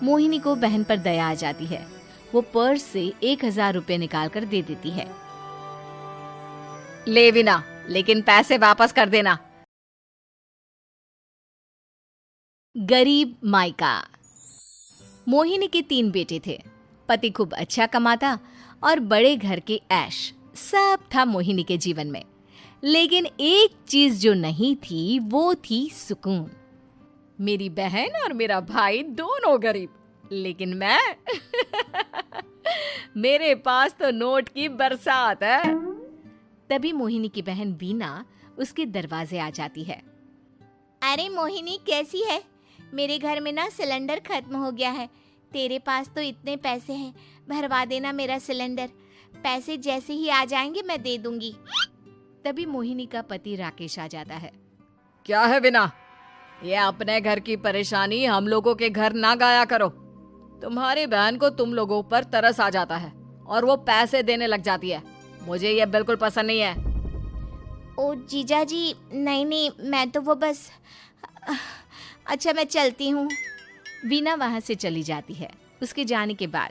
मोहिनी को बहन पर दया आ जाती है। वो पर्स से 1000 रुपए निकाल कर दे देती है। ले वीना, लेकिन पैसे वापस कर देना। गरीब मायका। मोहिनी के 3 बेटे थे। पति खूब अच्छा कमाता और बड़े घर के ऐश सब था मोहिनी के जीवन में। लेकिन एक चीज जो नहीं थी वो थी सुकून। मेरी बहन और मेरा भाई दोनों गरीब, लेकिन मैं मेरे पास तो नोट की बरसात है। तभी मोहिनी की बहन बीना उसके दरवाजे आ जाती है। अरे मोहिनी, कैसी है? मेरे घर में ना सिलेंडर खत्म हो गया है। तेरे पास तो इतने पैसे हैं, भरवा देना मेरा सिलेंडर। पैसे जैसे ही आ जाएंगे मैं दे दूंगी। तभी मोहिनी का पति राकेश आ जाता है। क्या है बिना, ये अपने घर की परेशानी हम लोगों के घर ना गाया करो। तुम्हारी बहन को तुम लोगों पर तरस आ जाता है और वो पैसे देने लग जाती है। मुझे ये बिल्कुल पसंद नहीं है। ओ जीजा जी, नहीं, मैं तो वो बस अच्छा, मैं चलती हूँ। वीना वहां से चली जाती है। उसके जाने के बाद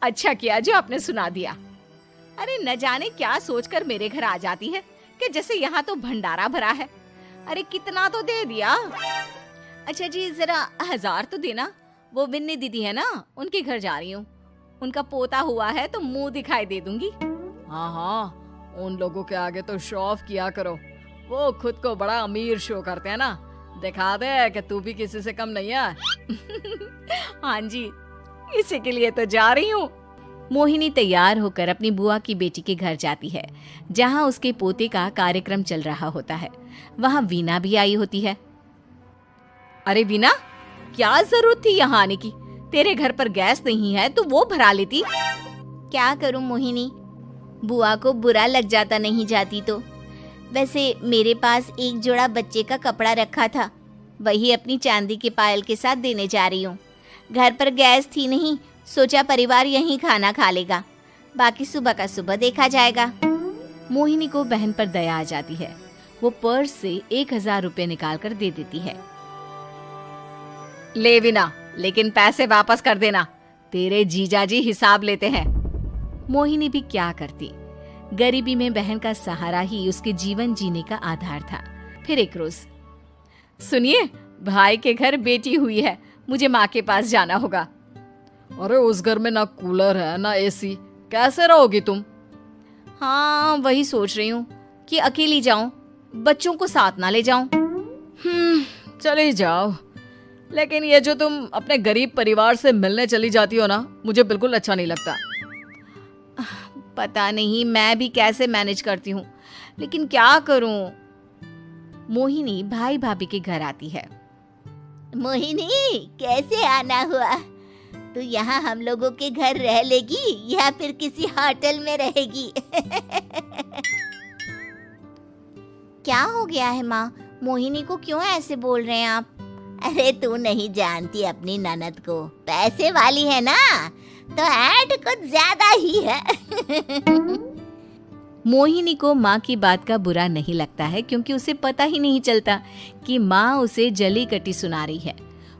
अच्छा किया जो आपने सुना दिया। अरे न जाने क्या सोचकर मेरे घर आ जाती है कि जैसे यहाँ तो भंडारा भरा है। अरे कितना तो दे दिया। अच्छा जी, जरा 1000 तो देना। वो बिन्नी दीदी है ना, उनके घर जा रही हूँ। उनका पोता हुआ है तो मुंह दिखाई दे दूंगी। हाँ, उन लोगों के आगे तो शो ऑफ किया करो। वो खुद को बड़ा अमीर शो करते हैं ना, दिखा दे कि तू भी किसी से कम नहीं है। हाँ जी, इसी के लिए तो जा रही हूँ। मोहिनी तैयार होकर अपनी बुआ की बेटी के घर जाती है, जहाँ उसके पोते का कार्यक्रम चल रहा होता है। वहाँ वीना भी आई होती है। अरे वीना, क्या जरूरत थी यहाँ आने की? तेरे घर पर गैस नहीं है तो वो भरा लेती। क्या करूं मोहिनी, बुआ को बुरा लग जाता नहीं जाती तो। वैसे मेरे पास एक जोड़ा बच्चे का कपड़ा रखा था, वही अपनी चांदी के पायल के साथ देने जा रही हूँ। घर पर गैस थी नहीं, सोचा परिवार यहीं खाना खा लेगा, बाकी सुबह का सुबह देखा जाएगा। मोहिनी को बहन पर दया आ जाती है। वो पर्स से 1000 रुपए निकाल कर दे देती है। ले वीना, लेकिन पैसे वापस कर देना। तेरे जीजाजी हिसाब लेते हैं। मोहिनी भी क्या करती, गरीबी में बहन का सहारा ही उसके जीवन जीने का आधार था। फिर एक रोज, सुनिए, भाई के घर बेटी हुई है, मुझे माँ के पास जाना होगा। अरे उस घर में ना कूलर है ना एसी, कैसे रहोगी तुम? हाँ, वही सोच रही हूँ कि अकेली जाऊं, बच्चों को साथ ना ले जाऊं। चली जाओ, लेकिन ये जो तुम अपने गरीब परिवार से मिलने चली जाती हो ना, मुझे बिल्कुल अच्छा नहीं लगता। पता नहीं मैं भी कैसे मैनेज करती हूँ, लेकिन क्या करूँ। मोहिनी भाई भाभी के घर आती है। मोहिनी, कैसे आना हुआ? तू यहाँ हम लोगों के घर रह लेगी या फिर किसी होटल में रहेगी? क्या हो गया है माँ? मोहिनी को क्यों ऐसे बोल रहे हैं आप? अरे तू नहीं जानती अपनी ननद को, पैसे वाली है ना, तो ऐड कुछ ज्यादा ही है। मोहिनी को माँ की बात का बुरा नहीं लगता है, क्योंकि उसे पता ही नहीं चलता कि माँ उसे जली कटी सुना रही है।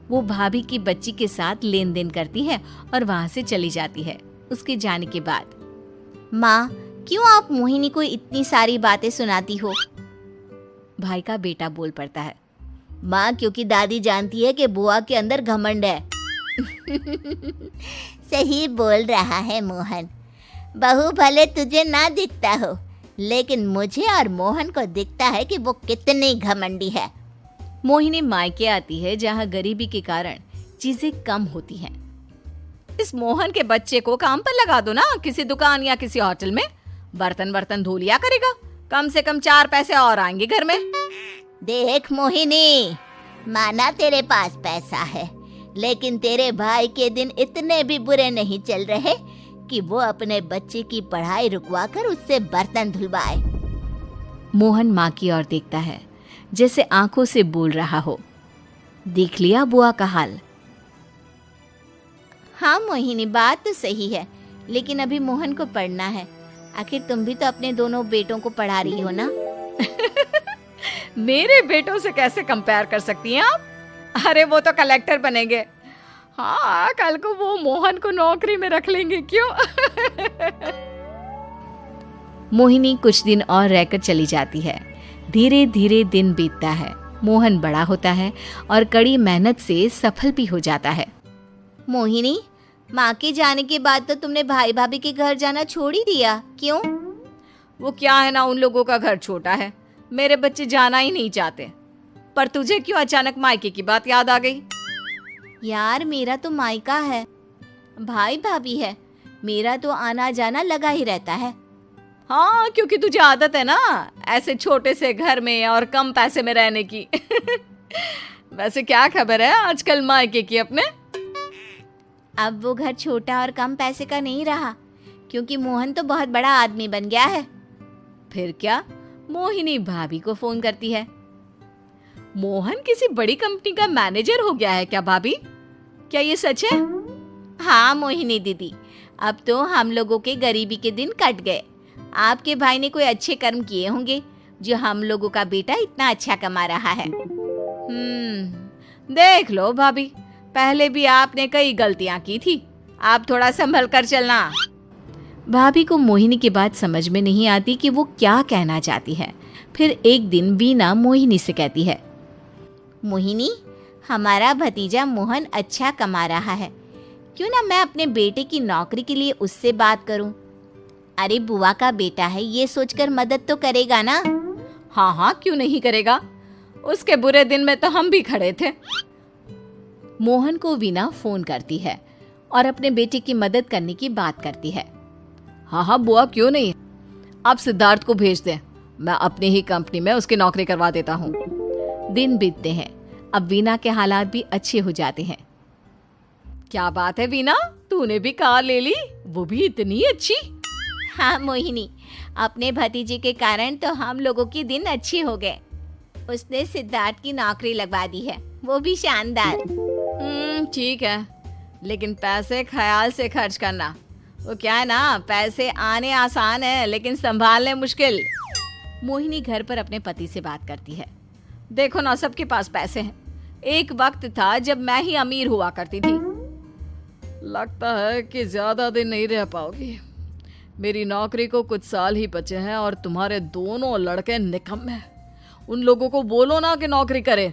वो भाभी की बच्ची के साथ लेन देन करती है और वहाँ से चली जाती है। उसके जाने के बाद, माँ, क्यों आप मोहिनी को इतनी सारी बातें सुनाती हो? भाई का बेटा बोल पड़ता है। माँ, क्योंकि दादी जानती है कि बुआ के अंदर घमंड है। सही बोल रहा है मोहन। बहू भले तुझे ना दिखता हो, लेकिन मुझे और मोहन को दिखता है कि वो कितनी घमंडी है। मोहिनी मायके आती है, जहाँ गरीबी के कारण चीजें कम होती हैं। इस मोहन के बच्चे को काम पर लगा दो ना, किसी दुकान या किसी होटल में। बर्तन धो लिया करेगा, कम से कम 4 पैसे और आएंगे घर में। देख मोहिनी, माना तेरे पास पैसा है, लेकिन तेरे भाई के दिन इतने भी बुरे नहीं चल रहे कि वो अपने बच्चे की पढ़ाई रुकवाकर उससे बर्तन धुलवाए। मोहन माँ की ओर देखता है, जैसे आंखों से बोल रहा हो, देख लिया बुआ का हाल। हाँ मोहिनी, बात तो सही है, लेकिन अभी मोहन को पढ़ना है। आखिर तुम भी तो अपने दोनों बेटों को पढ़ा रही हो ना। मेरे बेटों से कैसे कंपेयर कर सकती हैं आप? अरे वो तो कलेक्टर बनेंगे हाँ, कल को वो मोहन को नौकरी में रख लेंगे, क्यों? मोहिनी कुछ दिन और रहकर चली जाती है। धीरे धीरे दिन बीतता है। मोहन बड़ा होता है और कड़ी मेहनत से सफल भी हो जाता है। मोहिनी, माँ के जाने के बाद तो तुमने भाई भाभी के घर जाना छोड़ ही दिया, क्यों? वो क्या है ना, उन लोगों का घर छोटा है, मेरे बच्चे जाना ही नहीं चाहते। पर तुझे क्यों अचानक मायके की बात याद आ गई? यार, मेरा तो मायका है, भाई भाभी है, मेरा तो आना जाना लगा ही रहता है। हाँ, क्योंकि तुझे आदत है ना ऐसे छोटे से घर में और कम पैसे में रहने की। वैसे क्या खबर है आजकल मायके की अपने? अब वो घर छोटा और कम पैसे का नहीं रहा, क्योंकि मोहन तो बहुत बड़ा आदमी बन गया है। फिर क्या? मोहिनी भाभी को फोन करती है। मोहन किसी बड़ी कंपनी का मैनेजर हो गया है क्या भाभी? क्या ये सच है? हाँ मोहिनी दीदी, अब तो हम लोगों के गरीबी के दिन कट गए। आपके भाई ने कोई अच्छे कर्म किए होंगे जो हम लोगों का बेटा इतना अच्छा कमा रहा है। देख लो भाभी, पहले भी आपने कई गलतियां की थी, आप थोड़ा संभल कर चलना। भाभी को मोहिनी की बात समझ में नहीं आती कि वो क्या कहना चाहती है। फिर एक दिन वीना मोहिनी से कहती है, मोहिनी, हमारा भतीजा मोहन अच्छा कमा रहा है, क्यों ना मैं अपने बेटे की नौकरी के लिए उससे बात करूं? अरे बुआ का बेटा है, ये सोचकर मदद तो करेगा ना? हाँ हाँ, क्यों नहीं करेगा, उसके बुरे दिन में तो हम भी खड़े थे। मोहन को वीना फोन करती है और अपने बेटे की मदद करने की बात करती है। हाँ हाँ बुआ, क्यों नहीं, आप सिद्धार्थ को भेज दें, मैं अपनी ही कंपनी में उसकी नौकरी करवा देता हूँ। दिन बीतते हैं। अब वीना के हालात भी अच्छे हो जाते हैं। क्या बात है वीना, तूने भी कार ले ली, वो भी इतनी अच्छी? हाँ मोहिनी, अपने भतीजे के कारण तो हम लोगों के दिन अच्छे हो गए। उसने सिद्धार्थ की नौकरी लगवा दी है, वो भी शानदार। ठीक है, लेकिन पैसे ख्याल से खर्च करना। वो क्या है ना, पैसे आने आसान है लेकिन संभालने मुश्किल। मोहिनी घर पर अपने पति से बात करती है। देखो ना, सबके पास पैसे हैं। एक वक्त था जब मैं ही अमीर हुआ करती थी। लगता है कि ज्यादा दिन नहीं रह पाओगी। मेरी नौकरी को कुछ साल ही बचे हैं और तुम्हारे दोनों लड़के निकम्मे हैं। उन लोगों को बोलो ना कि नौकरी करे।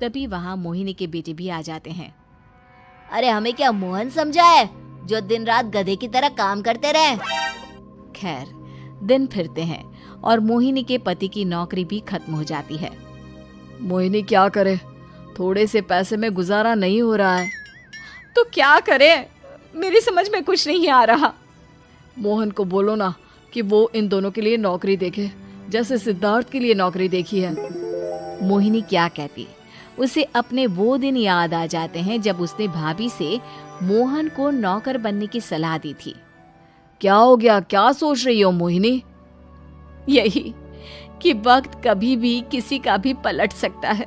तभी वहां मोहिनी के बेटे भी आ जाते हैं। अरे हमें क्या मोहन समझा है जो दिन रात गधे की तरह काम करते रहे? खैर, दिन फिरते हैं और मोहिनी के पति की नौकरी भी खत्म हो जाती है। मोहिनी क्या करे, थोड़े से पैसे में गुजारा नहीं हो रहा है। तो क्या करे, मेरी समझ में कुछ नहीं आ रहा। मोहन को बोलो ना कि वो इन दोनों के लिए नौकरी देखे, जैसे सिद्धार्थ के लिए नौकरी देखी है। मोहिनी क्या कहती, उसे अपने वो दिन याद आ जाते हैं जब उसने भाभी से मोहन को नौकर बनने की सलाह दी थी। क्या हो गया, क्या सोच रही हो मोहिनी? यही कि वक्त कभी भी किसी का भी पलट सकता है।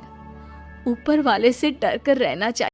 ऊपर वाले से डर कर रहना चाहिए।